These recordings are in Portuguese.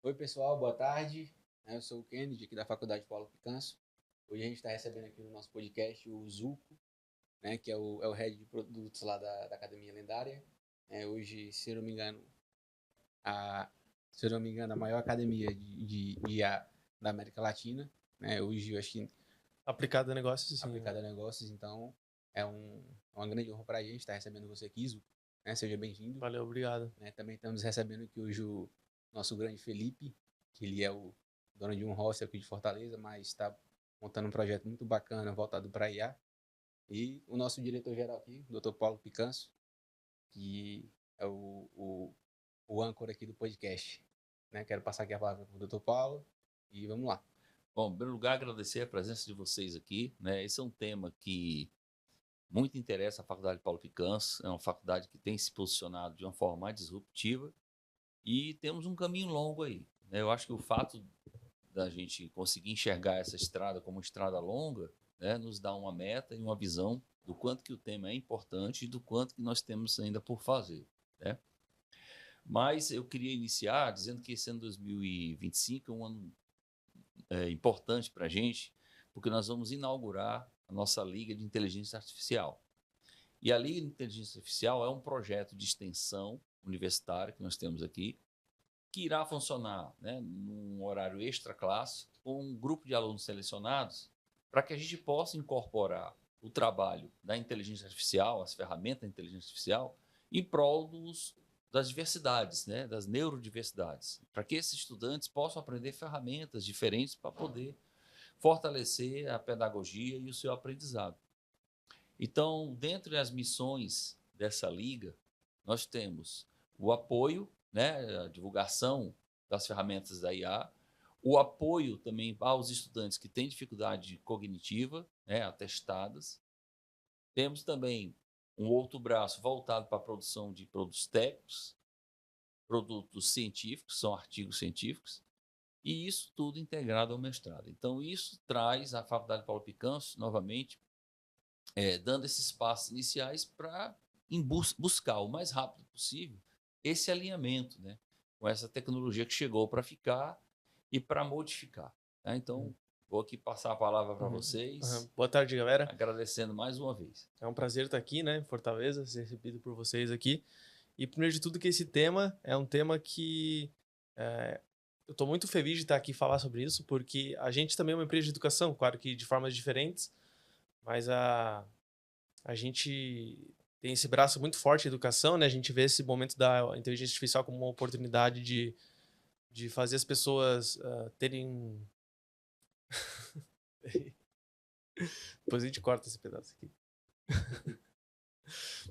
Oi, pessoal, boa tarde. Eu sou o Kennedy, aqui da Faculdade Paulo Picanso. Hoje a gente está recebendo aqui no nosso podcast o Zuco, né, que é o head de produtos lá da Academia Lendária. Hoje, se eu não me engano, a, a maior academia de IA da América Latina. Né? Hoje, eu acho que Aplicado a negócios, sim. aplicada a negócios, então é uma grande honra para a gente estar recebendo você aqui, Zuco. Né? Seja bem-vindo. Valeu, obrigado. Também estamos recebendo aqui hoje o nosso grande Felipe, que ele é o dono de um hostel aqui de Fortaleza, mas está montando um projeto muito bacana voltado para IA. E o nosso diretor-geral aqui, o Dr. Paulo Picanso, que é o âncora aqui do podcast. Né? Quero passar aqui a palavra para o Dr. Paulo e vamos lá. Bom, em primeiro lugar, agradecer a presença de vocês aqui. Né? Esse é um tema que muito interessa a Faculdade Paulo Picanso. É uma faculdade que tem se posicionado de uma forma mais disruptiva e temos um caminho longo aí. Né? Eu acho que o fato da gente conseguir enxergar essa estrada como uma estrada longa, né, nos dá uma meta e uma visão do quanto que o tema é importante e do quanto que nós temos ainda por fazer. Né? Mas eu queria iniciar dizendo que esse ano 2025 é um ano importante para a gente, porque nós vamos inaugurar a nossa Liga de Inteligência Artificial. E a Liga de Inteligência Artificial é um projeto de extensão universitária que nós temos aqui, que irá funcionar, né, num horário extra classe, com um grupo de alunos selecionados, para que a gente possa incorporar o trabalho da inteligência artificial, as ferramentas da inteligência artificial, em prol das diversidades, né, das neurodiversidades, para que esses estudantes possam aprender ferramentas diferentes para poder fortalecer a pedagogia e o seu aprendizado. Então, dentre as missões dessa liga, nós temos o apoio, né, a divulgação das ferramentas da IA, o apoio também aos estudantes que têm dificuldade cognitiva, né, atestadas. Temos também um outro braço voltado para a produção de produtos técnicos, produtos científicos, são artigos científicos, e isso tudo integrado ao mestrado. Então, isso traz a Faculdade Paulo Picanso, novamente, dando esses passos iniciais para buscar o mais rápido possível esse alinhamento, né, com essa tecnologia que chegou para ficar e para modificar. Tá? Então, vou aqui passar a palavra para vocês. Boa tarde, galera. Agradecendo mais uma vez. É um prazer estar aqui, né, em Fortaleza, ser recebido por vocês aqui. E, primeiro de tudo, que esse tema é um tema que eu estou muito feliz de estar aqui falar sobre isso, porque a gente também é uma empresa de educação, claro que de formas diferentes, mas a gente tem esse braço muito forte de educação, né? A gente vê esse momento da inteligência artificial como uma oportunidade de fazer as pessoas terem... Depois a gente corta esse pedaço aqui.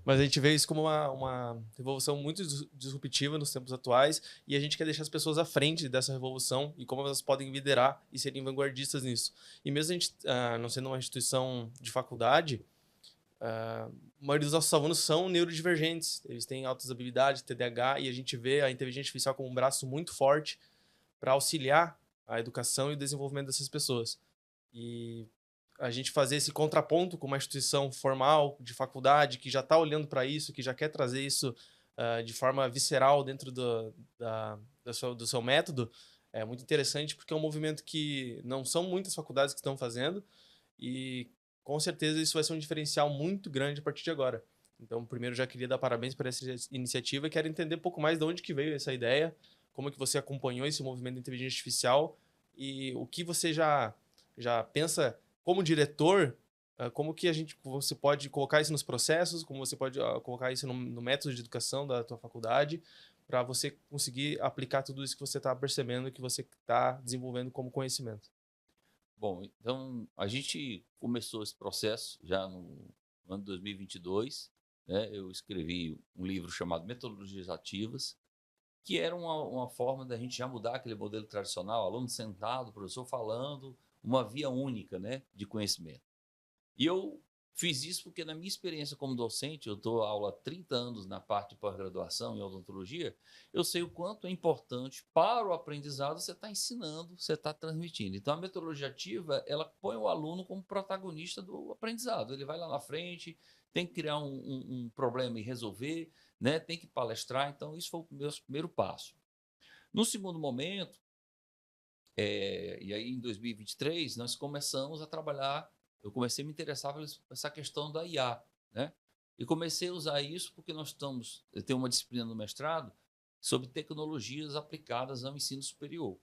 Mas a gente vê isso como uma revolução muito disruptiva nos tempos atuais e a gente quer deixar as pessoas à frente dessa revolução e como elas podem liderar e serem vanguardistas nisso. E mesmo a gente não sendo uma instituição de faculdade, a maioria dos nossos alunos são neurodivergentes, eles têm altas habilidades, TDAH, e a gente vê a inteligência artificial como um braço muito forte para auxiliar a educação e o desenvolvimento dessas pessoas. E a gente fazer esse contraponto com uma instituição formal, de faculdade, que já está olhando para isso, que já quer trazer isso de forma visceral dentro do seu método, é muito interessante, porque é um movimento que não são muitas faculdades que estão fazendo, e com certeza isso vai ser um diferencial muito grande a partir de agora. Então, primeiro, já queria dar parabéns por essa iniciativa e quero entender um pouco mais de onde que veio essa ideia, como é que você acompanhou esse movimento de inteligência artificial e o que você já pensa como diretor, como que você pode colocar isso nos processos, como você pode colocar isso no método de educação da tua faculdade, para você conseguir aplicar tudo isso que você está percebendo, que você está desenvolvendo como conhecimento. Bom, então a gente começou esse processo já no ano de 2022, né? Eu escrevi um livro chamado Metodologias Ativas, que era uma forma da gente já mudar aquele modelo tradicional, aluno sentado, professor falando, uma via única, né, de conhecimento. E eu fiz isso porque, na minha experiência como docente, eu dou aula há 30 anos na parte de pós-graduação em odontologia, eu sei o quanto é importante para o aprendizado você estar ensinando, você estar transmitindo. Então, a metodologia ativa, ela põe o aluno como protagonista do aprendizado. Ele vai lá na frente, tem que criar um problema e resolver, né? Tem que palestrar. Então, isso foi o meu primeiro passo. No segundo momento, E aí, em 2023, nós começamos a trabalhar, eu comecei a me interessar por essa questão da IA, né? E comecei a usar isso porque eu tenho uma disciplina no mestrado sobre tecnologias aplicadas ao ensino superior.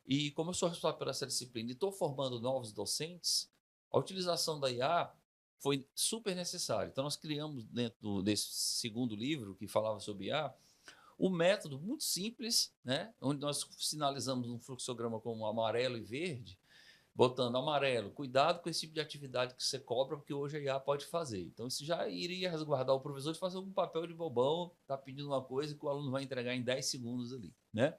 E como eu sou responsável por essa disciplina e estou formando novos docentes, a utilização da IA foi super necessária. Então, nós criamos, dentro desse segundo livro que falava sobre IA, um método muito simples, né, onde nós sinalizamos um fluxograma como amarelo e verde, botando amarelo, cuidado com esse tipo de atividade que você cobra, porque hoje a IA pode fazer. Então, isso já iria resguardar o professor de fazer um papel de bobão, tá pedindo uma coisa que o aluno vai entregar em 10 segundos ali, né?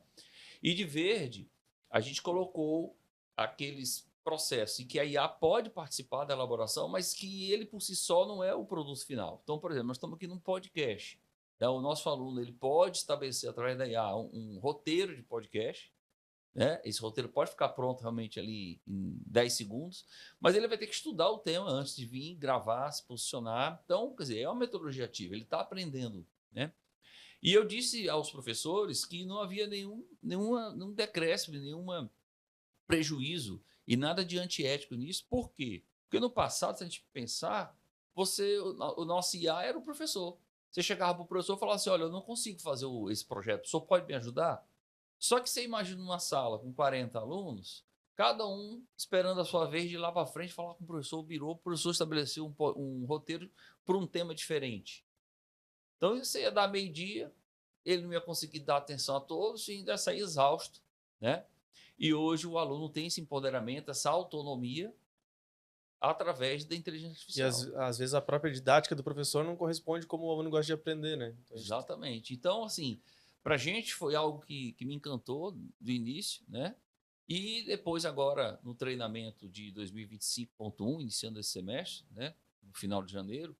E de verde, a gente colocou aqueles processos em que a IA pode participar da elaboração, mas que ele por si só não é o produto final. Então, por exemplo, nós estamos aqui num podcast. Né? O nosso aluno ele pode estabelecer através da IA um roteiro de podcast. Né? Esse roteiro pode ficar pronto realmente ali em 10 segundos, mas ele vai ter que estudar o tema antes de vir gravar, se posicionar. Então, quer dizer, é uma metodologia ativa, ele está aprendendo. Né? E eu disse aos professores que não havia nenhum decréscimo, nenhum prejuízo e nada de antiético nisso. Por quê? Porque no passado, se a gente pensar, o nosso IA era o professor. Você chegava para o professor e falava assim, olha, eu não consigo fazer esse projeto, o senhor pode me ajudar? Só que você imagina uma sala com 40 alunos, cada um esperando a sua vez de ir lá para frente falar com o professor, virou, o professor estabeleceu um roteiro para um tema diferente. Então, você ia dar meio-dia, ele não ia conseguir dar atenção a todos e ainda ia sair exausto, né? E hoje o aluno tem esse empoderamento, essa autonomia, através da inteligência E artificial. às vezes a própria didática do professor não corresponde como o aluno gosta de aprender, né? Então, Exatamente. Então, assim, para a gente foi algo que me encantou do início, né? E depois, agora, no treinamento de 2025.1, iniciando esse semestre, né? No final de janeiro,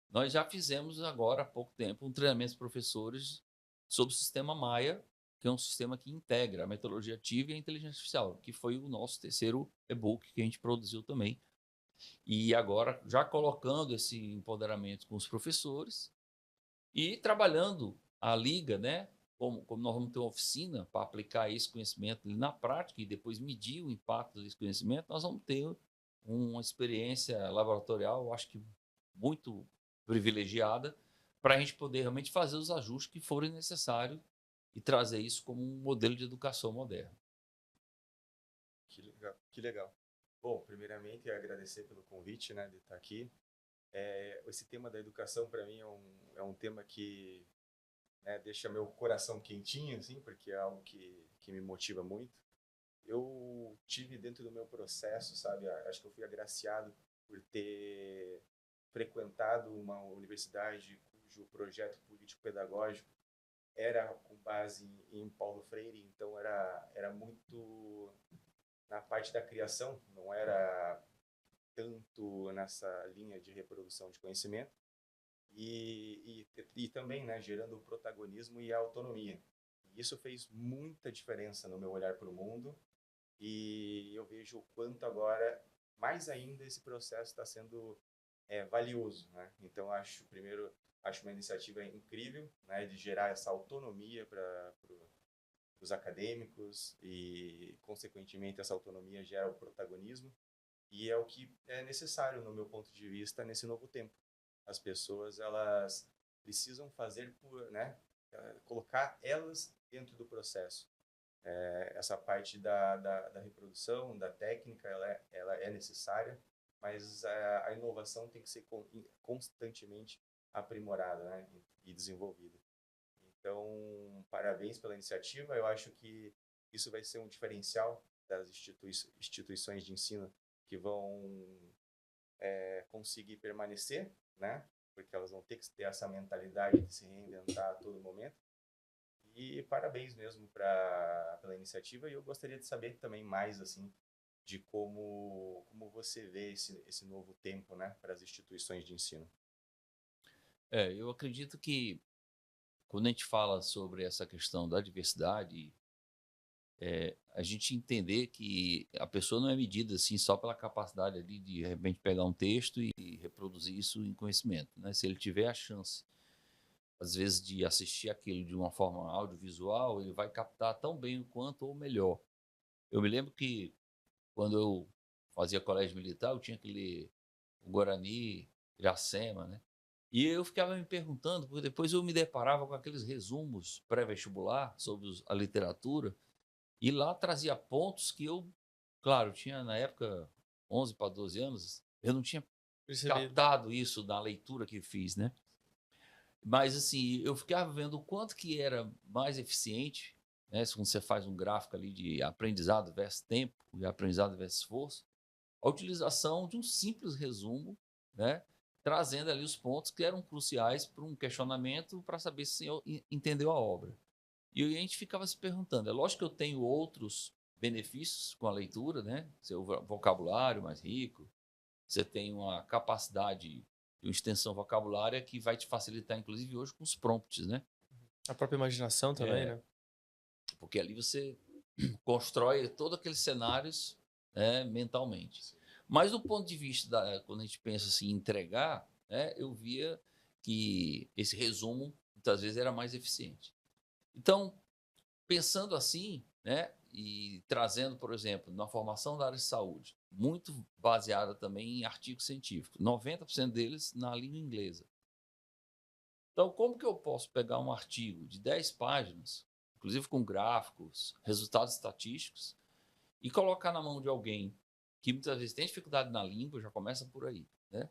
nós já fizemos agora, há pouco tempo, um treinamento de professores sobre o sistema Maia, que é um sistema que integra a metodologia ativa e a inteligência artificial, que foi o nosso terceiro e-book que a gente produziu também. E agora, já colocando esse empoderamento com os professores e trabalhando a liga, né? Como nós vamos ter uma oficina para aplicar esse conhecimento na prática e depois medir o impacto desse conhecimento, nós vamos ter uma experiência laboratorial, eu acho que muito privilegiada, para a gente poder realmente fazer os ajustes que forem necessários e trazer isso como um modelo de educação moderna. Que legal, que legal. Bom, primeiramente, agradecer pelo convite, né, de estar aqui. Esse tema da educação, para mim, é um tema que, né, deixa meu coração quentinho, assim, porque é algo que me motiva muito. Eu tive dentro do meu processo, sabe, acho que eu fui agraciado por ter frequentado uma universidade cujo projeto político-pedagógico era com base em Paulo Freire, então era muito na parte da criação, não era tanto nessa linha de reprodução de conhecimento e também, né, gerando o protagonismo e a autonomia. E isso fez muita diferença no meu olhar para o mundo e eu vejo o quanto agora, mais ainda, esse processo está sendo valioso, né? Então, acho uma iniciativa incrível, né, de gerar essa autonomia para os acadêmicos e, consequentemente, essa autonomia gera o protagonismo e é o que é necessário, no meu ponto de vista, nesse novo tempo. As pessoas, elas precisam fazer né, colocar elas dentro do processo. Essa parte da reprodução, da técnica, ela é necessária, mas a inovação tem que ser constantemente aprimorada, né, e desenvolvida. Então, parabéns pela iniciativa. Eu acho que isso vai ser um diferencial das instituições de ensino que vão conseguir permanecer, né? Porque elas vão ter que ter essa mentalidade de se reinventar a todo momento. E parabéns mesmo pela iniciativa. E eu gostaria de saber também mais assim de como você vê esse novo tempo, né, para as instituições de ensino. Eu acredito que quando a gente fala sobre essa questão da diversidade, a gente entender que a pessoa não é medida assim só pela capacidade ali de repente pegar um texto e reproduzir isso em conhecimento, né? Se ele tiver a chance, às vezes, de assistir aquilo de uma forma audiovisual, ele vai captar tão bem quanto ou melhor. Eu me lembro que quando eu fazia colégio militar, eu tinha que ler o Guarani, Iracema, né? E eu ficava me perguntando, porque depois eu me deparava com aqueles resumos pré-vestibular sobre a literatura, e lá trazia pontos que eu, claro, tinha na época 11 para 12 anos, eu não tinha Percebido. captado isso da leitura que fiz, né? Mas assim, eu ficava vendo o quanto que era mais eficiente, né? Quando você faz um gráfico ali de aprendizado versus tempo e aprendizado versus esforço, a utilização de um simples resumo, né? Trazendo ali os pontos que eram cruciais para um questionamento para saber se eu entendeu a obra. E a gente ficava se perguntando, é lógico que eu tenho outros benefícios com a leitura, né? Seu vocabulário mais rico, você tem uma capacidade de uma extensão vocabulária que vai te facilitar, inclusive hoje, com os prompts, né? A própria imaginação também, né? Porque ali você constrói todos aqueles cenários, né, mentalmente. Mas do ponto de vista, quando a gente pensa assim, em entregar, né, eu via que esse resumo, muitas vezes, era mais eficiente. Então, pensando assim, né, e trazendo, por exemplo, na formação da área de saúde, muito baseada também em artigos científicos, 90% deles na língua inglesa. Então, como que eu posso pegar um artigo de 10 páginas, inclusive com gráficos, resultados estatísticos, e colocar na mão de alguém que muitas vezes tem dificuldade na língua, já começa por aí, né?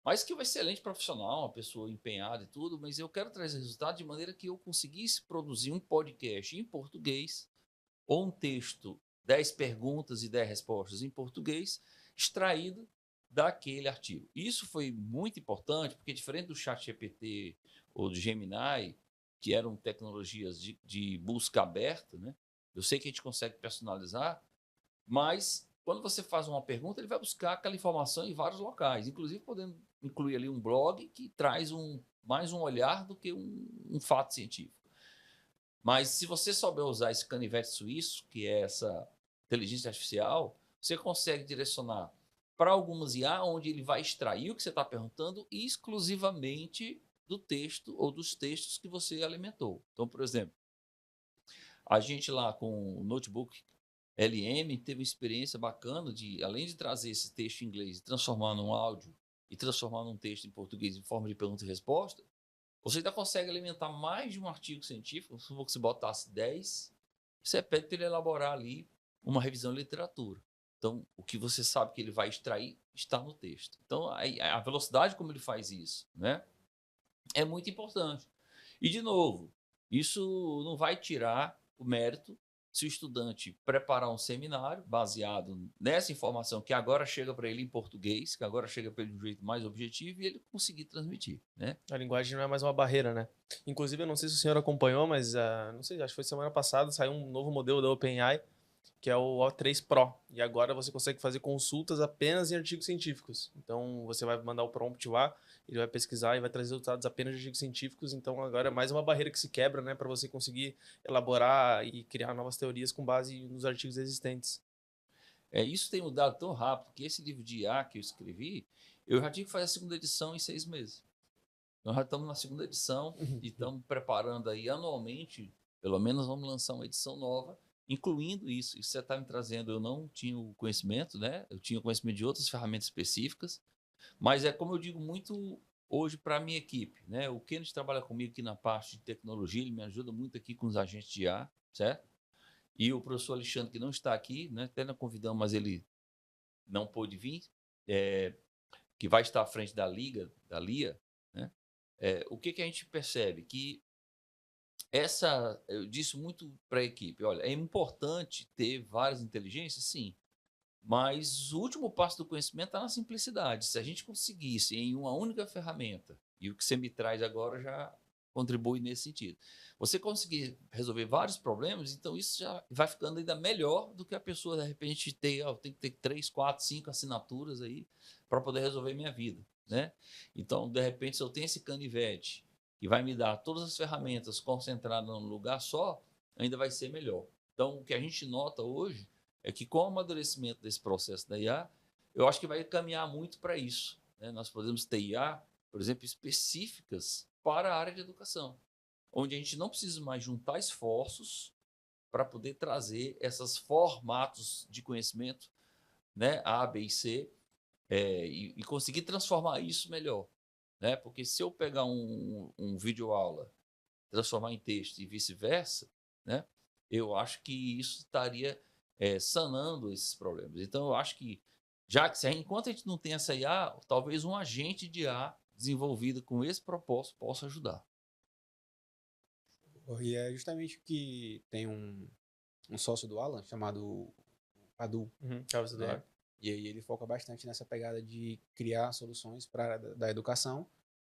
Mas que é um excelente profissional, uma pessoa empenhada e tudo, mas eu quero trazer resultado de maneira que eu conseguisse produzir um podcast em português ou um texto, 10 perguntas e 10 respostas em português, extraído daquele artigo. Isso foi muito importante, porque diferente do ChatGPT ou do Gemini, que eram tecnologias de busca aberta, né? Eu sei que a gente consegue personalizar, mas quando você faz uma pergunta, ele vai buscar aquela informação em vários locais, inclusive podendo incluir ali um blog que traz mais um olhar do que um fato científico. Mas se você souber usar esse canivete suíço, que é essa inteligência artificial, você consegue direcionar para algumas IA onde ele vai extrair o que você está perguntando exclusivamente do texto ou dos textos que você alimentou. Então, por exemplo, a gente lá com o notebook LM teve uma experiência bacana de, além de trazer esse texto em inglês e transformar num áudio e transformar num texto em português em forma de pergunta e resposta, você ainda consegue alimentar mais de um artigo científico. Se você botasse 10, você pede para ele elaborar ali uma revisão de literatura. Então, o que você sabe que ele vai extrair está no texto. Então, a velocidade como ele faz isso, né, é muito importante. E, de novo, isso não vai tirar o mérito se o estudante preparar um seminário baseado nessa informação que agora chega para ele em português, que agora chega para ele de um jeito mais objetivo e ele conseguir transmitir, né? A linguagem não é mais uma barreira, né? Inclusive, eu não sei se o senhor acompanhou, mas não sei, acho que foi semana passada, saiu um novo modelo da OpenAI, que é o O3 Pro. E agora você consegue fazer consultas apenas em artigos científicos. Então, você vai mandar o prompt lá, ele vai pesquisar e vai trazer resultados apenas de artigos científicos. Então, agora é mais uma barreira que se quebra, né? Para você conseguir elaborar e criar novas teorias com base nos artigos existentes. Isso tem mudado tão rápido que esse livro de IA que eu escrevi, eu já tive que fazer a segunda edição em 6 meses. Nós já estamos na segunda edição e estamos preparando aí anualmente, pelo menos vamos lançar uma edição nova, incluindo isso. Isso você está me trazendo, eu não tinha o conhecimento, né? Eu tinha conhecimento de outras ferramentas específicas, mas é como eu digo muito hoje para a minha equipe, né? O Kenneth trabalha comigo aqui na parte de tecnologia, ele me ajuda muito aqui com os agentes de IA, certo? E o professor Alexandre, que não está aqui, né? Até nós convidamos, mas ele não pôde vir, que vai estar à frente da Liga, da LIA, né? O que a gente percebe? Que eu disse muito para a equipe, olha, é importante ter várias inteligências, sim, mas o último passo do conhecimento está na simplicidade. Se a gente conseguisse em uma única ferramenta, e o que você me traz agora já contribui nesse sentido, você conseguir resolver vários problemas, então isso já vai ficando ainda melhor do que a pessoa, de repente, tem que ter 3, 4, 5 assinaturas aí para poder resolver minha vida, né? Então, de repente, se eu tenho esse canivete que vai me dar todas as ferramentas concentradas num lugar só, ainda vai ser melhor. Então, o que a gente nota hoje é que com o amadurecimento desse processo da IA, eu acho que vai caminhar muito para isso, né? Nós podemos ter IA, por exemplo, específicas para a área de educação, onde a gente não precisa mais juntar esforços para poder trazer esses formatos de conhecimento, né, A, B e C, e conseguir transformar isso melhor, né? Porque se eu pegar um vídeo aula, transformar em texto e vice-versa, né? Eu acho que isso estaria sanando esses problemas. Então, eu acho que, já que enquanto a gente não tem essa IA, talvez um agente de IA desenvolvido com esse propósito possa ajudar. E é justamente o que tem um sócio do Alan chamado Adu, Carlos né? Eduardo. E aí ele foca bastante nessa pegada de criar soluções para a área da educação,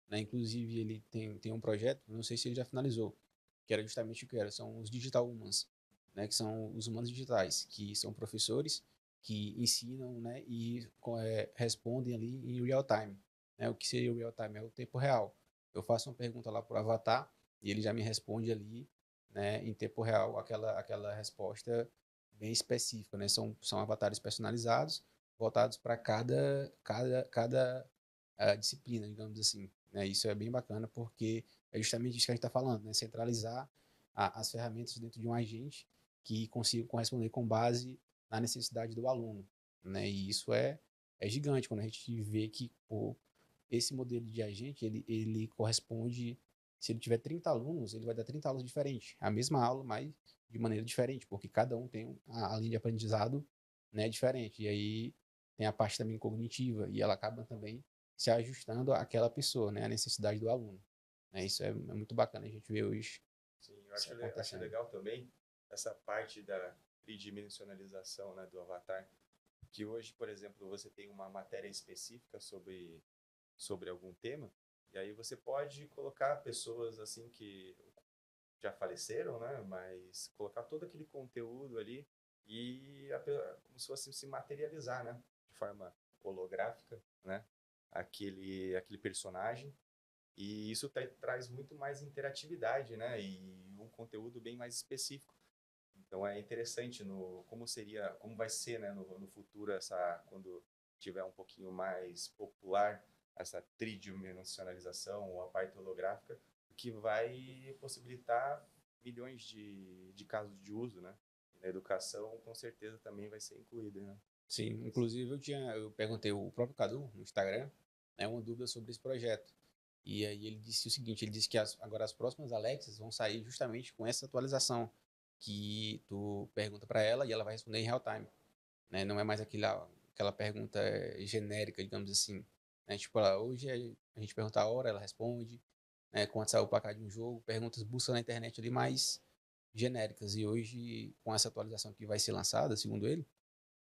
né? Inclusive ele tem um projeto, não sei se ele já finalizou, que era justamente o que era, são os Digital Humans, né? Que são os humanos digitais, que são professores que ensinam, né? E respondem ali em real time, né? O que seria o real time? É o tempo real. Eu faço uma pergunta lá por avatar e ele já me responde ali, né? Em tempo real aquela resposta bem específica, né? São avatares personalizados voltados para cada disciplina, digamos assim. Né? Isso é bem bacana porque é justamente isso que a gente está falando, né? Centralizar as ferramentas dentro de um agente que consiga corresponder com base na necessidade do aluno. Né? E isso é gigante quando a gente vê que esse modelo de agente ele corresponde, se ele tiver 30 alunos, ele vai dar 30 aulas diferentes. A mesma aula, mas de maneira diferente, porque cada um tem a linha de aprendizado, né, diferente. E aí tem a parte também cognitiva, e ela acaba também se ajustando àquela pessoa, né, à necessidade do aluno. Né? Isso é muito bacana a gente ver hoje. Sim, eu acho legal também essa parte da tridimensionalização, né, do avatar, que hoje, por exemplo, você tem uma matéria específica sobre algum tema, e aí você pode colocar pessoas assim que já faleceram, né, mas colocar todo aquele conteúdo ali e como se fosse se materializar, né, de forma holográfica, né, aquele personagem. E isso traz muito mais interatividade, né? E um conteúdo bem mais específico. Então é interessante como vai ser, né, no futuro quando tiver um pouquinho mais popular essa tridimensionalização ou a parte holográfica, que vai possibilitar milhões de casos de uso, né? E na educação, com certeza, também vai ser incluído, né? Sim, inclusive eu perguntei o próprio Cadu no Instagram, né, uma dúvida sobre esse projeto. E aí ele disse o seguinte, ele disse que agora as próximas Alexas vão sair justamente com essa atualização, que tu pergunta para ela e ela vai responder em real time, né? Não é mais aquela pergunta genérica, digamos assim, né? Tipo, hoje a gente pergunta a hora, ela responde, né? Quando saiu o placar de um jogo, perguntas busca na internet ali mais genéricas. E hoje, com essa atualização que vai ser lançada, segundo ele,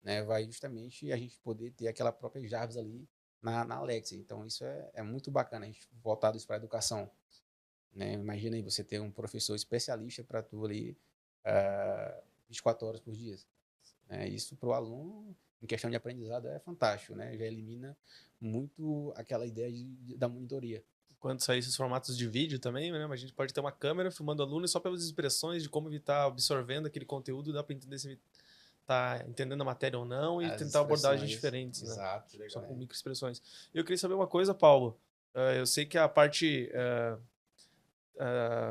né, vai justamente a gente poder ter aquela própria Jarvis ali na Alexa. Então, isso é muito bacana, a gente voltado isso para a educação. Né? Imagina aí você ter um professor especialista para tu ali 24 horas por dia. Né? Isso para o aluno, em questão de aprendizado, é fantástico. Né? Já elimina muito aquela ideia da monitoria. Quando sair esses formatos de vídeo também, né? A gente pode ter uma câmera filmando o aluno e só pelas expressões de como ele está absorvendo aquele conteúdo, dá para entender se ele está entendendo a matéria ou não e As tentar abordagens expressões, diferentes, né? exato, Só com né? microexpressões. Eu queria saber uma coisa, Paulo. Eu sei que a parte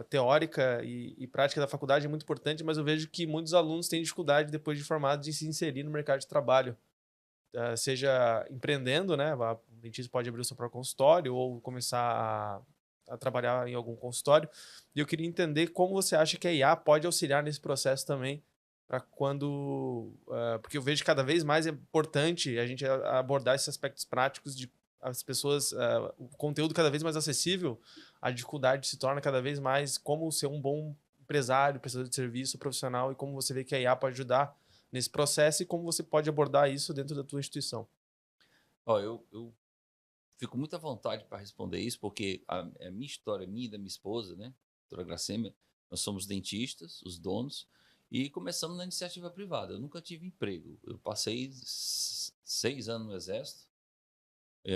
teórica e prática da faculdade é muito importante, mas eu vejo que muitos alunos têm dificuldade, depois de formados, de se inserir no mercado de trabalho. Seja empreendendo, né? O dentista pode abrir o seu próprio consultório ou começar a trabalhar em algum consultório. E eu queria entender como você acha que a IA pode auxiliar nesse processo também, para quando... porque eu vejo que cada vez mais é importante a gente abordar esses aspectos práticos de as pessoas... o conteúdo cada vez mais acessível, a dificuldade se torna cada vez mais como ser um bom empresário, prestador de serviço, profissional, e como você vê que a IA pode ajudar nesse processo e como você pode abordar isso dentro da tua instituição. Eu fico muito à vontade para responder isso, porque a minha história, minha e da minha esposa, né, doutora Gracêmia, nós somos dentistas, os donos, e começamos na iniciativa privada. Eu nunca tive emprego. Eu passei 6 anos no Exército,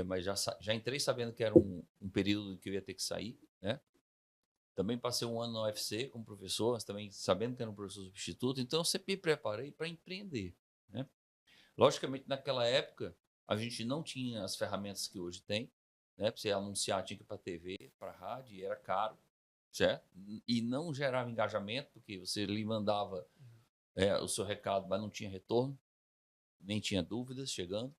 mas já entrei sabendo que era um período que eu ia ter que sair, né? Também passei 1 ano na UFC como professor, mas também sabendo que era um professor substituto, então eu sempre me preparei para empreender, né? Logicamente, naquela época, a gente não tinha as ferramentas que hoje tem, né? Para você anunciar, tinha que ir para a TV, para a rádio, e era caro, certo? E não gerava engajamento, porque você lhe mandava o seu recado, mas não tinha retorno, nem tinha dúvidas chegando.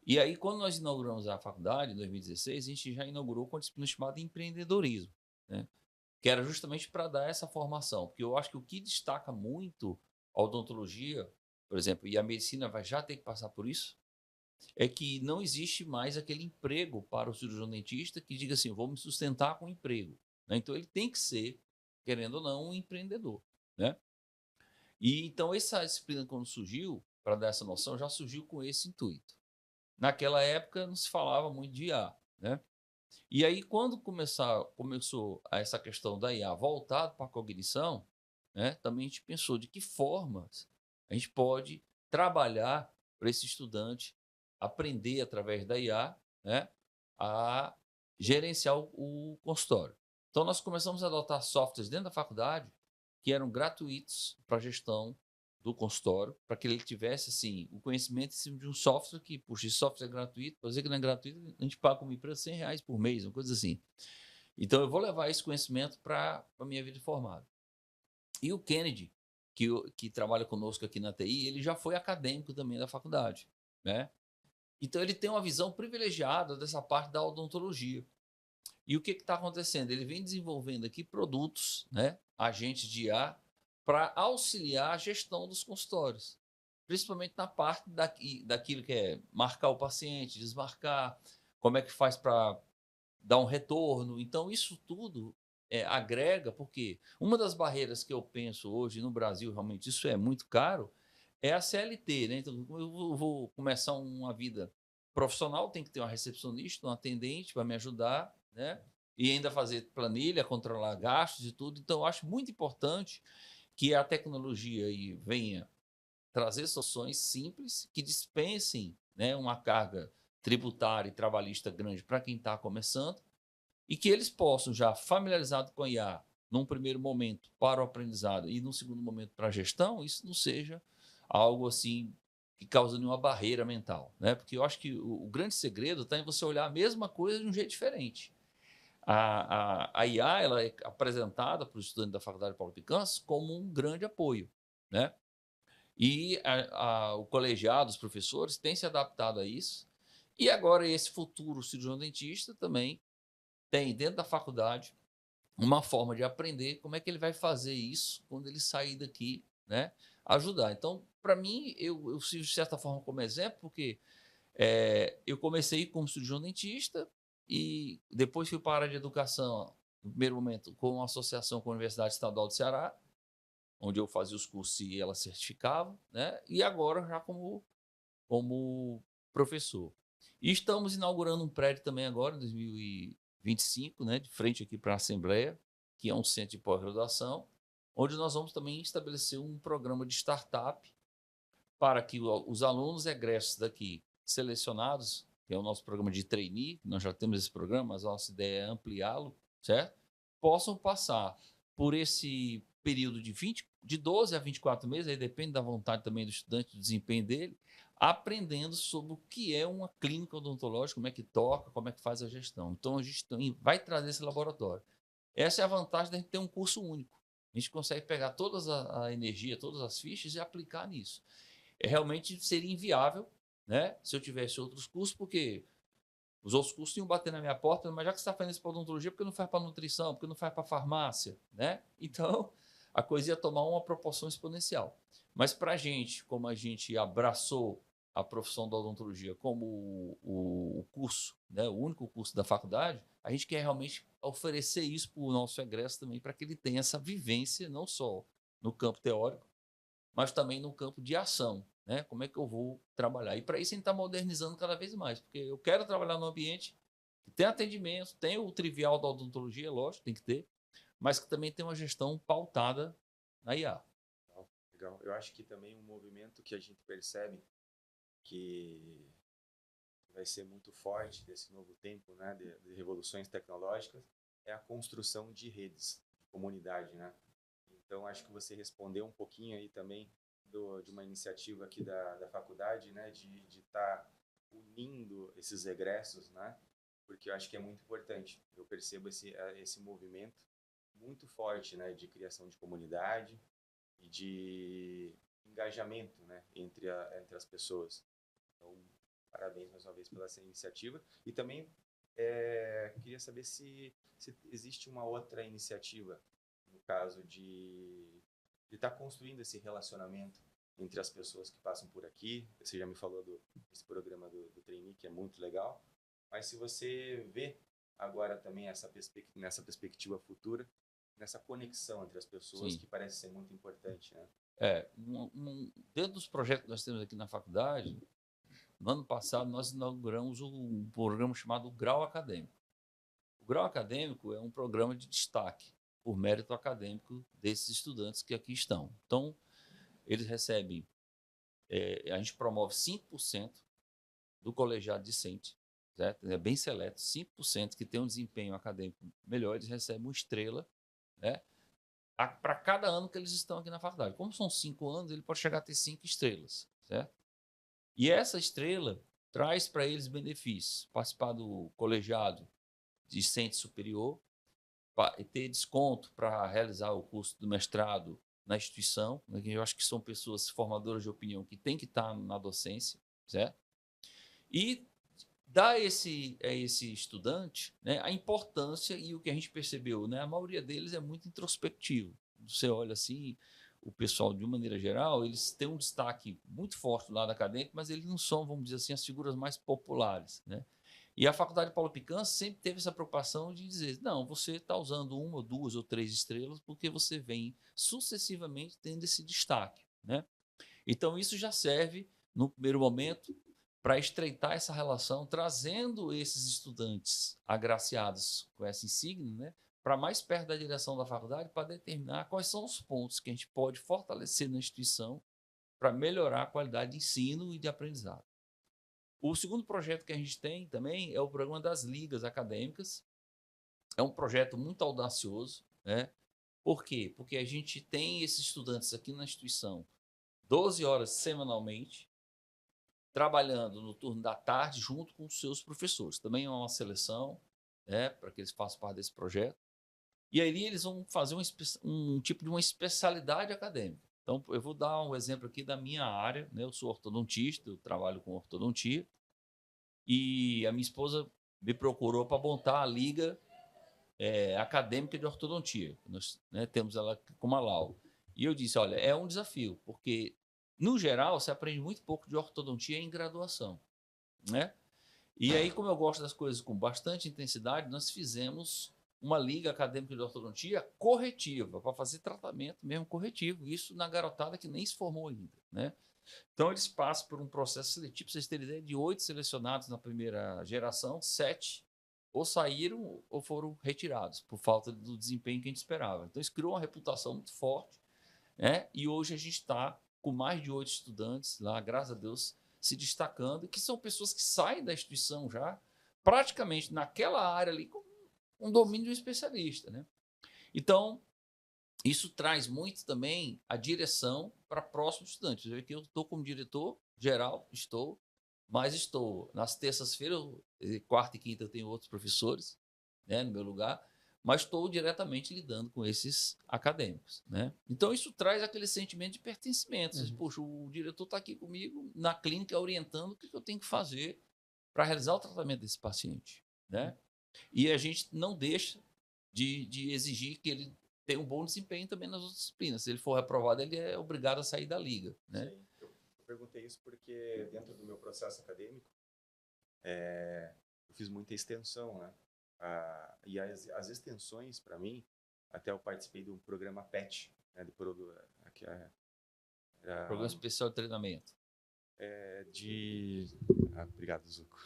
E aí, quando nós inauguramos a faculdade, em 2016, a gente já inaugurou com a disciplina chamada empreendedorismo, né? Que era justamente para dar essa formação. Porque eu acho que o que destaca muito a odontologia, por exemplo, e a medicina vai já ter que passar por isso, é que não existe mais aquele emprego para o cirurgião dentista que diga assim, vou me sustentar com emprego, né? Então, ele tem que ser, querendo ou não, um empreendedor, né? E então, essa disciplina, quando surgiu, para dar essa noção, já surgiu com esse intuito. Naquela época não se falava muito de IA, né? E aí, quando começou essa questão da IA voltada para a cognição, né, também a gente pensou de que formas a gente pode trabalhar para esse estudante aprender através da IA, né, a gerenciar o consultório. Então, nós começamos a adotar softwares dentro da faculdade que eram gratuitos para a gestão do consultório, para que ele tivesse assim, o conhecimento em cima de um software que, puxa, esse software é gratuito, para dizer que não é gratuito, a gente paga como empresa R$100 por mês, uma coisa assim. Então, eu vou levar esse conhecimento para a minha vida formada. E o Kennedy, que trabalha conosco aqui na TI, ele já foi acadêmico também da faculdade, né? Então, ele tem uma visão privilegiada dessa parte da odontologia. E o que está acontecendo? Ele vem desenvolvendo aqui produtos, né, agentes de IA, para auxiliar a gestão dos consultórios, principalmente na parte daquilo que é marcar o paciente, desmarcar, como é que faz para dar um retorno. Então, isso tudo agrega, porque uma das barreiras que eu penso hoje no Brasil, realmente isso é muito caro, é a CLT, né? Então, eu vou começar uma vida profissional, tem que ter uma recepcionista, um atendente para me ajudar, né? E ainda fazer planilha, controlar gastos e tudo. Então, eu acho muito importante que a tecnologia aí venha trazer soluções simples que dispensem, né, uma carga tributária e trabalhista grande para quem está começando e que eles possam, já familiarizado com a IA, num primeiro momento para o aprendizado e num segundo momento para a gestão, isso não seja algo assim que causa nenhuma barreira mental, né? Porque eu acho que o grande segredo está em você olhar a mesma coisa de um jeito diferente. A IA ela é apresentada para os estudantes da Faculdade Paulo Picanço como um grande apoio, né? E o colegiado, os professores, têm se adaptado a isso. E agora esse futuro cirurgião dentista também tem dentro da faculdade uma forma de aprender como é que ele vai fazer isso quando ele sair daqui, né? Ajudar. Então, para mim, eu sirvo de certa forma como exemplo, porque eu comecei como cirurgião dentista e depois fui para a área de educação, no primeiro momento, com uma associação com a Universidade Estadual do Ceará, onde eu fazia os cursos e ela certificava, né? E agora já como professor. E estamos inaugurando um prédio também agora, em 2025, né? De frente aqui para a Assembleia, que é um centro de pós-graduação, onde nós vamos também estabelecer um programa de startup para que os alunos egressos daqui, selecionados, que é o nosso programa de trainee, nós já temos esse programa, mas a nossa ideia é ampliá-lo, certo? Possam passar por esse período de 12 a 24 meses, aí depende da vontade também do estudante, do desempenho dele, aprendendo sobre o que é uma clínica odontológica, como é que toca, como é que faz a gestão. Então, a gente vai trazer esse laboratório. Essa é a vantagem da gente ter um curso único. A gente consegue pegar toda a energia, todas as fichas e aplicar nisso. Realmente seria inviável, né, se eu tivesse outros cursos, porque os outros cursos iam bater na minha porta, mas já que você está fazendo isso para odontologia, por que não faz para nutrição? Por que não faz para farmácia? Né? Então, a coisa ia tomar uma proporção exponencial. Mas para a gente, como a gente abraçou a profissão da odontologia como o curso, né, o único curso da faculdade, a gente quer realmente oferecer isso para o nosso egresso também, para que ele tenha essa vivência, não só no campo teórico, mas também no campo de ação, né? Como é que eu vou trabalhar? E para isso a gente está modernizando cada vez mais, porque eu quero trabalhar num ambiente que tem atendimento, tem o trivial da odontologia, lógico, tem que ter, mas que também tem uma gestão pautada na IA. Legal. Eu acho que também um movimento que a gente percebe que vai ser muito forte desse novo tempo, né, de revoluções tecnológicas, é a construção de redes, de comunidade, né? Então, acho que você respondeu um pouquinho aí também de uma iniciativa aqui da faculdade, né, de estar unindo esses egressos, né, porque eu acho que é muito importante. Eu percebo esse movimento muito forte, né, de criação de comunidade e de engajamento, né, entre as pessoas. Então, parabéns mais uma vez pela essa iniciativa. E também queria saber se existe uma outra iniciativa, no caso de estar construindo esse relacionamento entre as pessoas que passam por aqui. Você já me falou desse programa do Trainee, que é muito legal. Mas se você vê agora também nessa perspectiva futura, nessa conexão entre as pessoas, Sim. que parece ser muito importante, né? Dentro dos projetos que nós temos aqui na faculdade, no ano passado nós inauguramos um programa chamado Grau Acadêmico. O Grau Acadêmico é um programa de destaque por mérito acadêmico desses estudantes que aqui estão. Então, eles recebem, a gente promove 5% do colegiado discente, certo? É bem seleto, 5% que tem um desempenho acadêmico melhor, eles recebem uma estrela, né? Para cada ano que eles estão aqui na faculdade. Como são 5 anos, ele pode chegar a ter 5 estrelas, certo? E essa estrela traz para eles benefícios: participar do colegiado discente superior, ter desconto para realizar o curso do mestrado na instituição, né? Eu acho que são pessoas formadoras de opinião que têm que estar na docência, certo? E dá a esse estudante, né, a importância, e o que a gente percebeu, né, a maioria deles é muito introspectivo. Você olha assim, o pessoal, de uma maneira geral, eles têm um destaque muito forte do lado acadêmico, mas eles não são, vamos dizer assim, as figuras mais populares, né? E a Faculdade Paulo Picanço sempre teve essa preocupação de dizer, não, você está usando 1, 2 ou 3 estrelas porque você vem sucessivamente tendo esse destaque, né? Então, isso já serve, no primeiro momento, para estreitar essa relação, trazendo esses estudantes agraciados com essa insígnia, né, para mais perto da direção da faculdade, para determinar quais são os pontos que a gente pode fortalecer na instituição para melhorar a qualidade de ensino e de aprendizado. O segundo projeto que a gente tem também é o programa das ligas acadêmicas. É um projeto muito audacioso, né? Por quê? Porque a gente tem esses estudantes aqui na instituição 12 horas semanalmente, trabalhando no turno da tarde junto com os seus professores. Também é uma seleção, né, para que eles façam parte desse projeto. E aí eles vão fazer um tipo de uma especialidade acadêmica. Então, eu vou dar um exemplo aqui da minha área, né? Eu sou ortodontista, eu trabalho com ortodontia, e a minha esposa me procurou para montar a liga acadêmica de ortodontia. Nós, né, temos ela como a Lau. E eu disse, olha, é um desafio, porque, no geral, você aprende muito pouco de ortodontia em graduação, né? E aí, como eu gosto das coisas com bastante intensidade, nós fizemos uma liga acadêmica de ortodontia corretiva, para fazer tratamento mesmo corretivo, isso na garotada que nem se formou ainda, né? Então, eles passam por um processo seletivo, para vocês terem ideia, de 8 selecionados na primeira geração, 7 ou saíram ou foram retirados por falta do desempenho que a gente esperava. Então, isso criou uma reputação muito forte, né? E hoje a gente está com mais de 8 estudantes lá, graças a Deus, se destacando, que são pessoas que saem da instituição já, praticamente naquela área ali, com um domínio de um especialista, né? Então, isso traz muito também a direção para próximos estudantes. Eu que eu estou como diretor geral, mas estou nas terças-feiras, quarta e quinta eu tenho outros professores, né, no meu lugar, mas estou diretamente lidando com esses acadêmicos, né? Então isso traz aquele sentimento de pertencimento. Uhum. Poxa, o diretor está aqui comigo na clínica orientando o que eu tenho que fazer para realizar o tratamento desse paciente, né? E a gente não deixa de exigir que ele tenha um bom desempenho também nas outras disciplinas. Se ele for reprovado, ele é obrigado a sair da liga, né? Sim. Eu perguntei isso porque dentro do meu processo acadêmico, eu fiz muita extensão, né? E as extensões, para mim, até eu participei de um programa PET, né? Programa Especial de Treinamento. Obrigado, Zuco.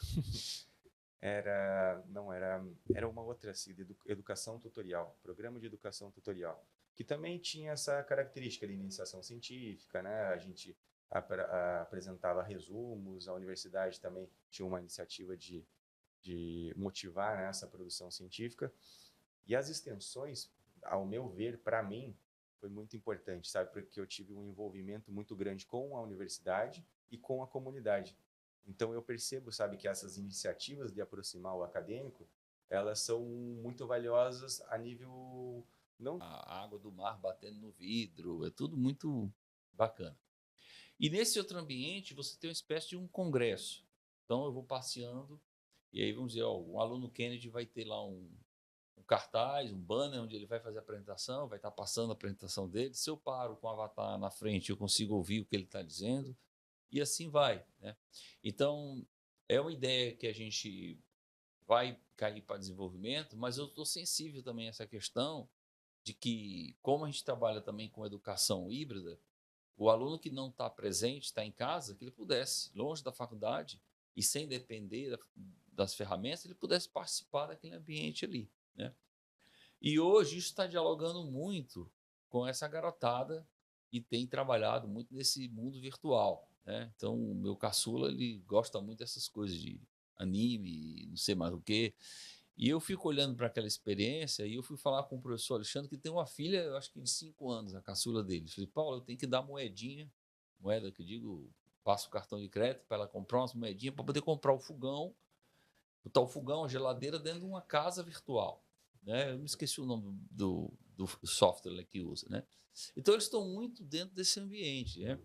Era uma outra, assim, de educação tutorial, programa de educação tutorial, que também tinha essa característica de iniciação científica, né? A gente apresentava resumos, a universidade também tinha uma iniciativa de motivar, né, essa produção científica. E as extensões, ao meu ver, para mim, foi muito importante, sabe? Porque eu tive um envolvimento muito grande com a universidade e com a comunidade. Então, eu percebo, sabe, que essas iniciativas de aproximar o acadêmico, elas são muito valiosas a nível... A água do mar batendo no vidro, é tudo muito bacana. E nesse outro ambiente, você tem uma espécie de um congresso. Então, eu vou passeando, e aí vamos dizer, ó, o aluno Kennedy vai ter lá um cartaz, um banner, onde ele vai fazer a apresentação, vai estar passando a apresentação dele. Se eu paro com o avatar na frente, eu consigo ouvir o que ele está dizendo, e assim vai, né? Então, é uma ideia que a gente vai cair para desenvolvimento, mas eu estou sensível também a essa questão de que, como a gente trabalha também com educação híbrida, o aluno que não está presente, está em casa, que ele pudesse, longe da faculdade e sem depender das ferramentas, ele pudesse participar daquele ambiente ali, né? E hoje isso está dialogando muito com essa garotada que tem trabalhado muito nesse mundo virtual, né? Então, o meu caçula, ele gosta muito dessas coisas de anime, não sei mais o quê. E eu fico olhando para aquela experiência e eu fui falar com o professor Alexandre, que tem uma filha, eu acho que de 5 anos, a caçula dele. Eu falei, Paulo, eu tenho que dar moeda que eu digo, passo o cartão de crédito para ela comprar umas moedinhas para poder comprar o fogão, botar o fogão, a geladeira dentro de uma casa virtual, né? Eu me esqueci o nome do software que usa, né? Então, eles estão muito dentro desse ambiente, né?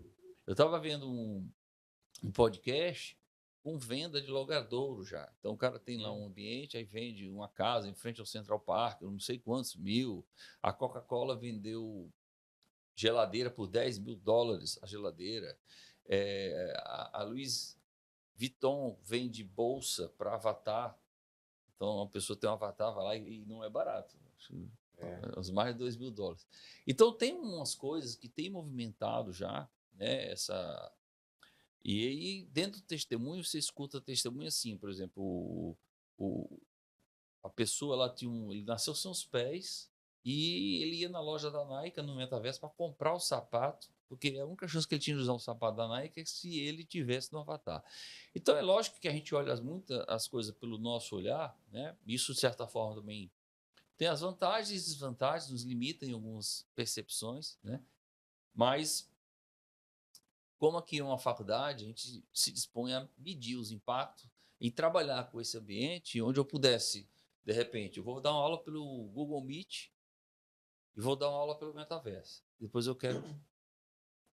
Eu estava vendo um podcast com venda de logradouro já. Então, o cara tem lá um ambiente, aí vende uma casa em frente ao Central Park, não sei quantos mil. A Coca-Cola vendeu geladeira por $10.000, a geladeira. A Louis Vuitton vende bolsa para avatar. Então, uma pessoa tem um avatar, vai lá e não é barato. Os mais de $2.000. Então, tem umas coisas que tem movimentado já, né, E aí, dentro do testemunho, você escuta testemunho assim, por exemplo, a pessoa lá ele nasceu sem os pés e ele ia na loja da Nike, no metaverso, para comprar o sapato, porque a única chance que ele tinha de usar um sapato da Nike é se ele tivesse no avatar. Então, é lógico que a gente olha as coisas pelo nosso olhar, né? Isso, de certa forma, também tem as vantagens e desvantagens, nos limita em algumas percepções, né? Mas como aqui é uma faculdade, a gente se dispõe a medir os impactos e trabalhar com esse ambiente onde eu pudesse, de repente, eu vou dar uma aula pelo Google Meet e vou dar uma aula pelo Metaverso. Depois eu quero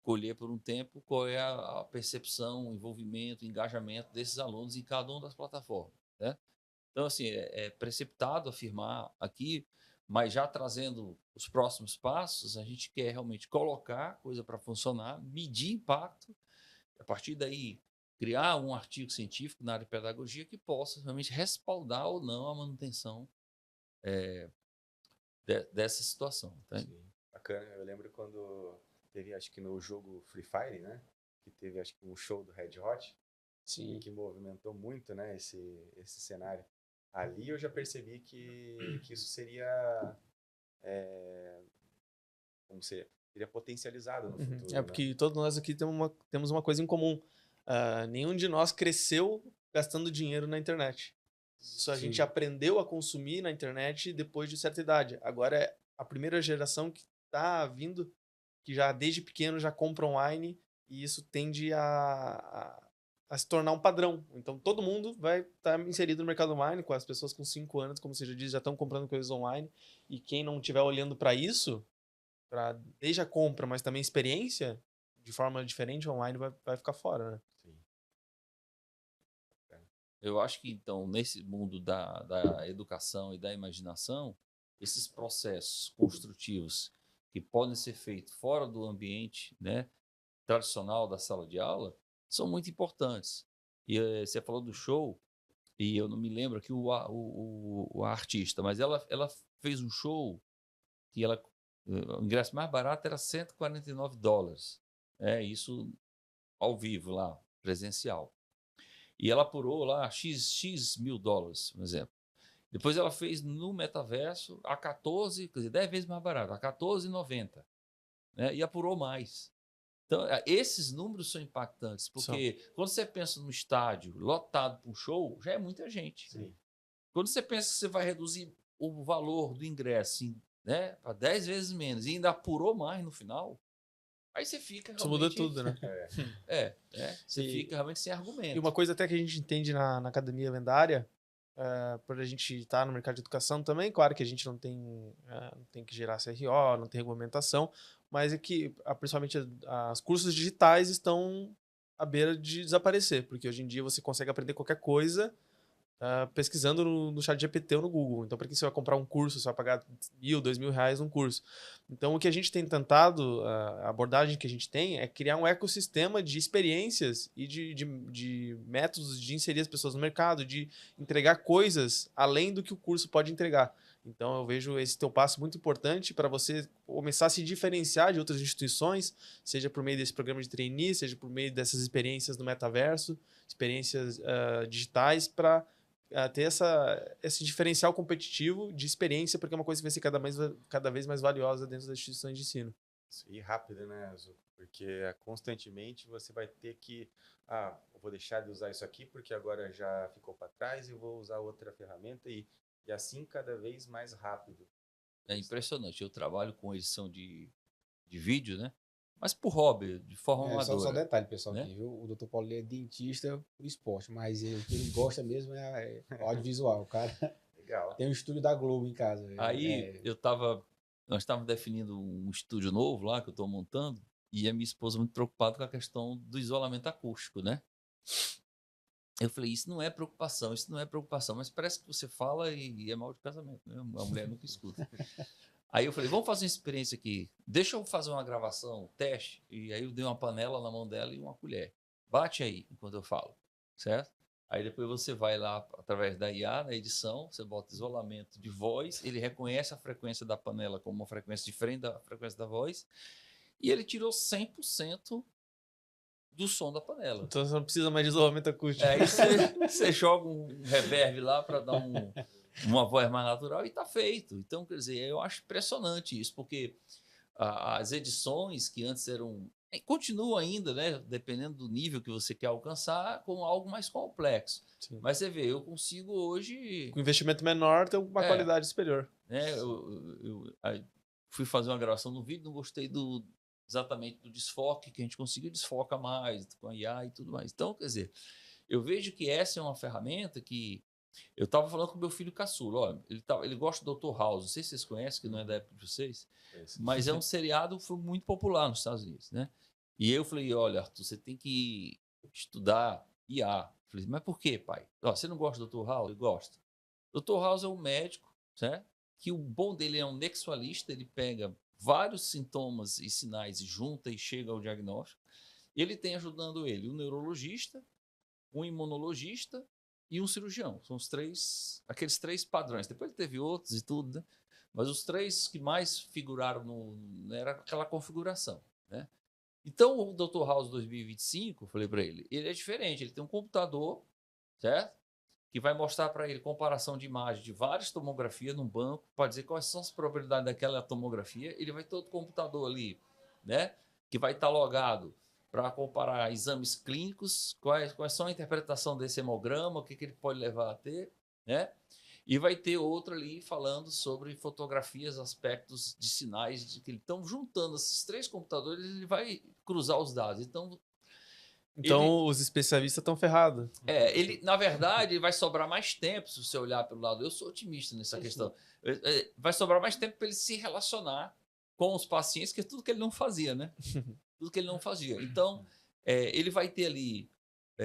colher por um tempo qual é a percepção, o envolvimento, o engajamento desses alunos em cada uma das plataformas, né? Então, assim, é precipitado afirmar aqui, mas já trazendo os próximos passos, a gente quer realmente colocar a coisa para funcionar, medir impacto, a partir daí criar um artigo científico na área de pedagogia que possa realmente respaldar ou não a manutenção dessa situação. Tá? Sim, bacana. Eu lembro quando teve, acho que no jogo Free Fire, né? Que teve, acho que um show do Red Hot. Sim. Que movimentou muito, né, esse cenário. Ali eu já percebi que isso seria, como seria potencializado no futuro, É porque todos nós aqui temos uma coisa em comum. Nenhum de nós cresceu gastando dinheiro na internet. Isso a gente aprendeu a consumir na internet depois de certa idade. Agora é a primeira geração que está vindo, que já desde pequeno já compra online, e isso tende a se tornar um padrão. Então todo mundo vai estar inserido no mercado online, com as pessoas com 5 anos, como você já disse, já estão comprando coisas online, e quem não estiver olhando para isso, desde a compra, mas também experiência, de forma diferente online, vai ficar fora, né? Sim. Eu acho que, então, nesse mundo da educação e da imaginação, esses processos construtivos que podem ser feitos fora do ambiente, né, tradicional da sala de aula são muito importantes. E você falou do show, e eu não me lembro aqui o artista, mas ela fez um show que o ingresso mais barato era $149. Isso ao vivo lá, presencial. E ela apurou lá X mil dólares, por exemplo. Depois ela fez no metaverso a 14, quer dizer, 10 vezes mais barato, a R$14,90. Né? E apurou mais. Então, esses números são impactantes, porque quando você pensa no estádio lotado para um show, já é muita gente. Sim. Quando você pensa que você vai reduzir o valor do ingresso, né, para 10 vezes menos e ainda apurou mais no final, aí você fica realmente... Isso muda tudo, né? Você fica realmente sem argumento. E uma coisa até que a gente entende na Academia Lendária, por a gente estar no mercado de educação também, claro que a gente não tem que gerar CRO, não tem regulamentação. mas é que, principalmente, os cursos digitais estão à beira de desaparecer, porque hoje em dia você consegue aprender qualquer coisa pesquisando no ChatGPT ou no Google. Então, para que você vai comprar um curso, você vai pagar R$1.000, R$2.000 num curso. Então, o que a gente tem tentado, a abordagem que a gente tem é criar um ecossistema de experiências e de métodos de inserir as pessoas no mercado, de entregar coisas além do que o curso pode entregar. Então, eu vejo esse teu passo muito importante para você começar a se diferenciar de outras instituições, seja por meio desse programa de trainee, seja por meio dessas experiências no metaverso, experiências digitais, para ter esse diferencial competitivo de experiência, porque é uma coisa que vai ser cada vez mais valiosa dentro das instituições de ensino. E rápido, né, Zuko? Porque constantemente você vai ter que, eu vou deixar de usar isso aqui porque agora já ficou para trás e eu vou usar outra ferramenta e assim cada vez mais rápido. É impressionante. Eu trabalho com edição de vídeo, né? Mas por hobby, de forma amadora. Só detalhe, pessoal, né? aqui, viu? O Dr. Paulo é dentista por esporte, mas o que ele gosta mesmo é audiovisual. O cara Legal. tem um estúdio da Globo em casa. Aí nós estávamos definindo um estúdio novo lá que eu estou montando e a minha esposa muito preocupada com a questão do isolamento acústico, né? Eu falei, isso não é preocupação, mas parece que você fala e é mal de casamento, né? A mulher nunca escuta. Aí eu falei, vamos fazer uma experiência aqui. Deixa eu fazer uma gravação, teste. E aí eu dei uma panela na mão dela e uma colher. Bate aí, enquanto eu falo, certo? Aí depois você vai lá, através da IA, na edição, você bota isolamento de voz, ele reconhece a frequência da panela como uma frequência diferente da frequência da voz, e ele tirou 100% do som da panela. Então você não precisa mais de isolamento acústico. Aí você joga um reverb lá para dar uma voz mais natural e está feito. Então, quer dizer, eu acho impressionante isso, porque as edições que antes eram... Continuam ainda, né, dependendo do nível que você quer alcançar, com algo mais complexo. Sim. Mas você vê, eu consigo hoje... Com investimento menor, ter uma qualidade superior. Eu fui fazer uma gravação no vídeo, não gostei exatamente do desfoque, que a gente conseguiu desfoca mais, com a IA e tudo mais. Então, quer dizer, eu vejo que essa é uma ferramenta que... Eu estava falando com meu filho caçula, ele gosta do Dr. House, não sei se vocês conhecem, que não é da época de vocês, mas é um seriado foi muito popular nos Estados Unidos, né? E eu falei, olha, Arthur, você tem que estudar IA. Eu falei, mas por quê, pai? Você não gosta do Dr. House? Ele gosta. Dr. House é um médico, certo? Que o bom dele é um nexualista, ele pega vários sintomas e sinais e junta e chega ao diagnóstico. Ele tem ajudando ele um neurologista, um imunologista e um cirurgião. São aqueles três padrões. Depois ele teve outros e tudo, né? Mas os três que mais figuraram era aquela configuração, né? Então, o Dr. House 2025, eu falei para ele é diferente. Ele tem um computador, certo? Que vai mostrar para ele comparação de imagem de várias tomografias num banco, para dizer quais são as probabilidades daquela tomografia. Ele vai ter outro computador ali, né? Que vai estar logado para comparar exames clínicos, quais são a interpretação desse hemograma, o que ele pode levar a ter, né? E vai ter outro ali falando sobre fotografias, aspectos de sinais, de que eles estão juntando esses três computadores, ele vai cruzar os dados. Então os especialistas estão ferrados. Na verdade, vai sobrar mais tempo, se você olhar pelo lado. Eu sou otimista nessa questão. Vai sobrar mais tempo para ele se relacionar com os pacientes, que é tudo que ele não fazia, né? Tudo que ele não fazia. Então, ele vai ter ali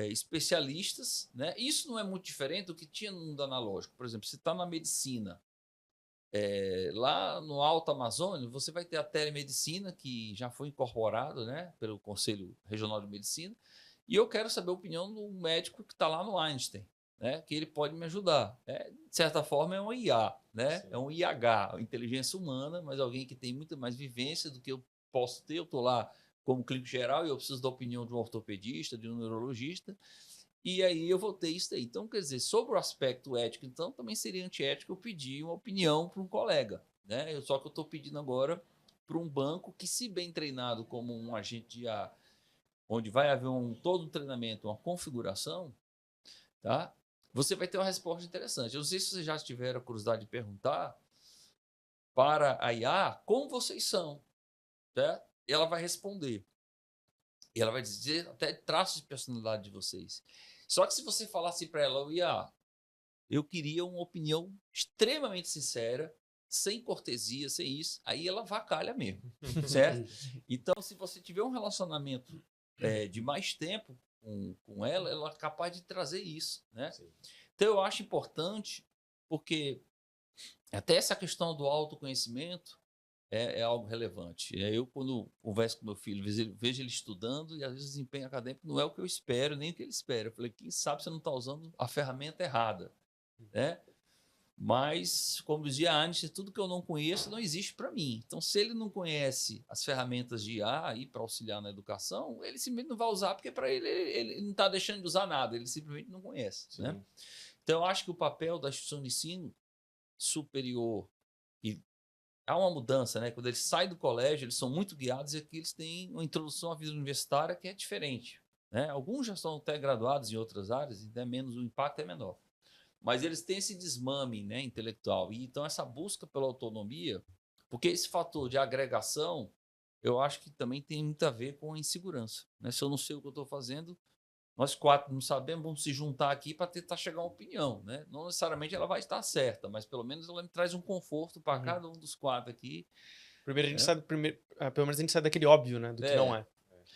especialistas, né? Isso não é muito diferente do que tinha no mundo analógico. Por exemplo, se está na medicina, lá no Alto Amazônia, você vai ter a telemedicina, que já foi incorporado, né, pelo Conselho Regional de Medicina, e eu quero saber a opinião do médico que está lá no Einstein, né, que ele pode me ajudar. De certa forma, é um IA, né? Sim. É um IH, inteligência humana, mas alguém que tem muito mais vivência do que eu posso ter. Eu estou lá como clínico geral e eu preciso da opinião de um ortopedista, de um neurologista, e aí eu vou ter isso aí. Então, quer dizer, sobre o aspecto ético, então, também seria antiético eu pedir uma opinião para um colega, né? Só que eu estou pedindo agora para um banco que, se bem treinado como um agente de IA, onde vai haver todo um treinamento, uma configuração, tá? Você vai ter uma resposta interessante. Eu não sei se vocês já tiveram a curiosidade de perguntar para a IA como vocês são, certo? E ela vai responder. E ela vai dizer até traços de personalidade de vocês. Só que se você falasse para ela, eu queria uma opinião extremamente sincera, sem cortesia, sem isso, aí ela avacalha mesmo, certo? Então, se você tiver um relacionamento de mais tempo com ela, ela é capaz de trazer isso, né? Sim. Então, eu acho importante, porque até essa questão do autoconhecimento é algo relevante. Eu, quando converso com meu filho, vejo ele estudando e às vezes o desempenho acadêmico não é o que eu espero, nem o que ele espera. Eu falei, quem sabe você não está usando a ferramenta errada, né? Mas, como dizia Einstein, tudo que eu não conheço não existe para mim. Então, se ele não conhece as ferramentas de IA aí para auxiliar na educação, ele simplesmente não vai usar, porque para ele não está deixando de usar nada, ele simplesmente não conhece, né? Então, eu acho que o papel da instituição de ensino superior, e há uma mudança, né? Quando eles saem do colégio, eles são muito guiados e aqui eles têm uma introdução à vida universitária que é diferente, né? Alguns já são até graduados em outras áreas, e menos, o impacto é menor. Mas eles têm esse desmame, né, intelectual. E então essa busca pela autonomia, porque esse fator de agregação, eu acho que também tem muito a ver com a insegurança, né? Se eu não sei o que eu estou fazendo, nós 4 não sabemos, vamos se juntar aqui para tentar chegar a uma opinião, né? Não necessariamente ela vai estar certa, mas pelo menos ela me traz um conforto para cada um dos 4 aqui. Primeiro a gente sai, pelo menos a gente sai daquele óbvio, né? Do que não é.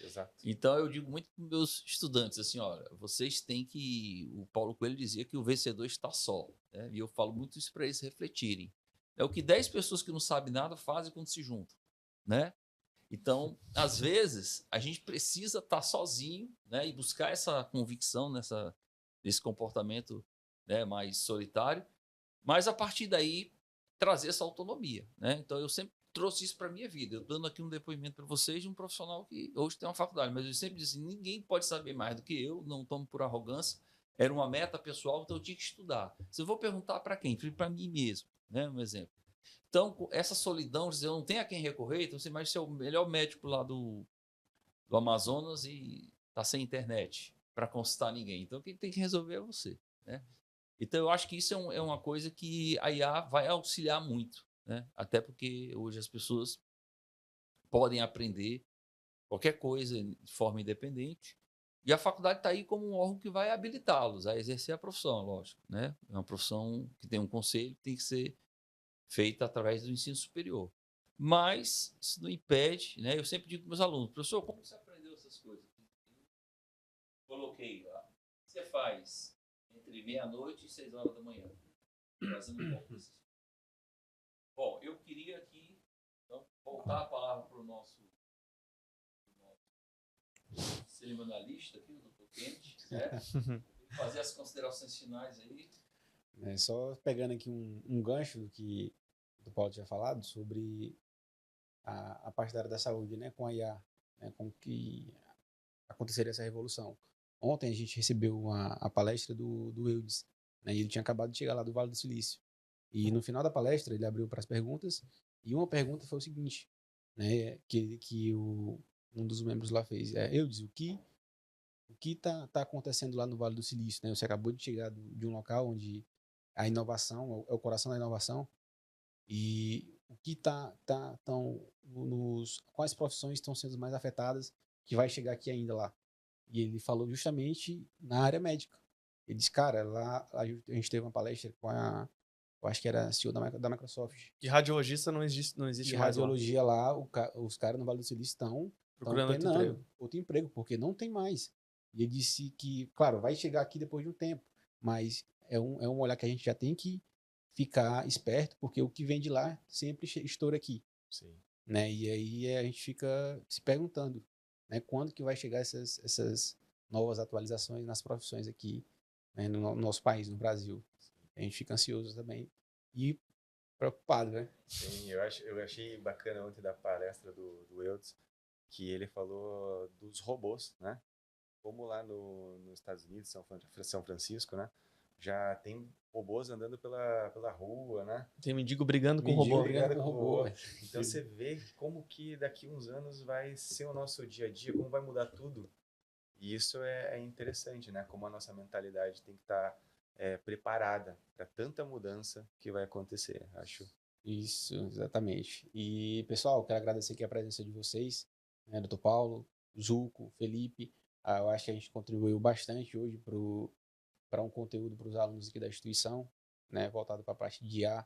Exato. Então eu digo muito para os meus estudantes assim, olha, vocês têm que, o Paulo Coelho dizia que o vencedor está só, né? E eu falo muito isso para eles refletirem. É o que 10 pessoas que não sabem nada fazem quando se juntam, né? Então, às vezes, a gente precisa estar sozinho, né, e buscar essa convicção nesse comportamento, né, mais solitário, mas a partir daí trazer essa autonomia, né? Então, eu sempre trouxe isso para a minha vida. Eu dando aqui um depoimento para vocês de um profissional que hoje tem uma faculdade, mas eu sempre disse, ninguém pode saber mais do que eu, não tomo por arrogância, era uma meta pessoal, então eu tinha que estudar. Se eu vou perguntar para quem? Para mim mesmo, né, um exemplo. Então, essa solidão, dizer, eu não tenho a quem recorrer, então você imagina ser o melhor médico lá do Amazonas e está sem internet para consultar ninguém. Então, quem tem que resolver é você, né? Então, eu acho que isso é uma coisa que a IA vai auxiliar muito, né? Até porque hoje as pessoas podem aprender qualquer coisa de forma independente e a faculdade está aí como um órgão que vai habilitá-los a exercer a profissão, lógico, né? É uma profissão que tem um conselho, tem que ser feita através do ensino superior. Mas isso não impede, né? Eu sempre digo para meus alunos, professor, como você aprendeu essas coisas? Coloquei lá. O que você faz entre meia-noite e 6 horas da manhã? Fazendo contas. Bom, eu queria aqui então, voltar a palavra para o nosso cerimonialista aqui, o doutor Kennedy, né? Fazer as considerações finais aí. Só pegando aqui um gancho do que o Paulo tinha falado sobre a parte da área da saúde, né, com a IA, né, com que aconteceria essa revolução. Ontem a gente recebeu a palestra do Eudes, né, e ele tinha acabado de chegar lá do Vale do Silício. E no final da palestra ele abriu para as perguntas, e uma pergunta foi o seguinte, né, que um dos membros lá fez, Eudes, o que tá acontecendo lá no Vale do Silício, né? Você acabou de chegar de um local onde a inovação é o coração da inovação, e o que quais profissões estão sendo mais afetadas que vai chegar aqui ainda lá. E ele falou justamente na área médica. Ele disse, cara, lá a gente teve uma palestra com eu acho que era a CEO da Microsoft. Que radiologista não existe E mais lá. radiologia lá, os caras no Vale do Silício estão Procurando penando outro emprego, porque não tem mais. E ele disse que, claro, vai chegar aqui depois de um tempo, mas é um olhar que a gente já tem que ficar esperto, porque o que vem de lá sempre estoura aqui. Sim. Né? E aí a gente fica se perguntando, né, quando que vai chegar essas novas atualizações nas profissões aqui, né, no nosso país, no Brasil. A gente fica ansioso também e preocupado, né? Sim, eu achei bacana ontem da palestra do Eudes, que ele falou dos robôs, né? Como lá nos Estados Unidos, São Francisco, né? Já tem robôs andando pela rua, né? Tem mendigo brigando com Mendigo robô. brigando com robô. Então você vê como que daqui uns anos vai ser o nosso dia a dia, como vai mudar tudo. E isso é interessante, né? Como a nossa mentalidade tem que estar preparada para tanta mudança que vai acontecer, acho. Isso, exatamente. E, pessoal, quero agradecer aqui a presença de vocês, né, Dr. Paulo, Zuco, Felipe. Eu acho que a gente contribuiu bastante hoje para um conteúdo para os alunos aqui da instituição, né, voltado para a parte de IA.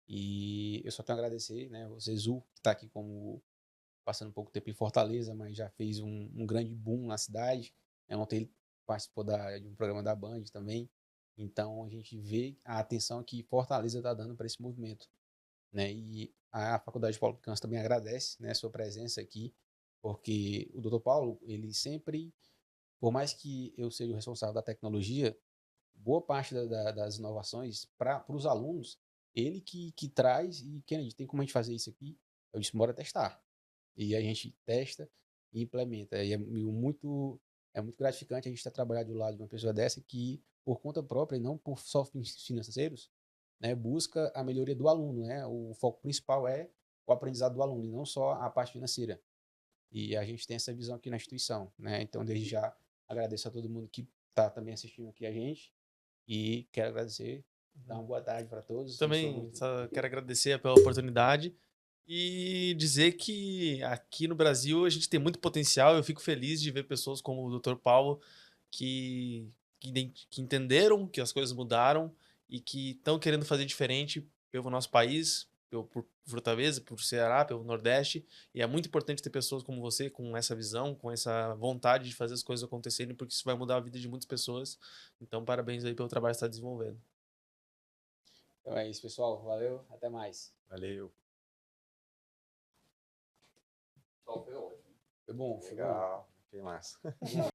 E eu só tenho a agradecer, né, o Zezu, que está aqui como passando um pouco tempo em Fortaleza, mas já fez um grande boom na cidade. Ontem ele participou de um programa da Band também. Então a gente vê a atenção que Fortaleza está dando para esse movimento, né? E a Faculdade Paulo Picanço também agradece, né, sua presença aqui, porque o Dr. Paulo, ele sempre, por mais que eu seja o responsável da tecnologia, boa parte das inovações para os alunos, ele que traz, e Kennedy, tem como a gente fazer isso aqui? Eu disse, bora testar. E a gente testa e implementa. E é muito gratificante a gente estar trabalhando do lado de uma pessoa dessa que, por conta própria e não por só fins financeiros, né, busca a melhoria do aluno, né? O foco principal é o aprendizado do aluno e não só a parte financeira. E a gente tem essa visão aqui na instituição, né? Então, desde já, agradeço a todo mundo que está também assistindo aqui a gente e quero agradecer, dar uma boa tarde para todos. Também só quero agradecer pela oportunidade e dizer que aqui no Brasil a gente tem muito potencial. Eu fico feliz de ver pessoas como o Dr. Paulo que entenderam que as coisas mudaram e que estão querendo fazer diferente pelo nosso país, por Fortaleza, por Ceará, pelo Nordeste. E é muito importante ter pessoas como você, com essa visão, com essa vontade de fazer as coisas acontecerem, porque isso vai mudar a vida de muitas pessoas. Então, parabéns aí pelo trabalho que você está desenvolvendo. Então é isso, pessoal. Valeu, até mais. Valeu. Foi ótimo. Foi bom, foi bom. Legal. Que massa.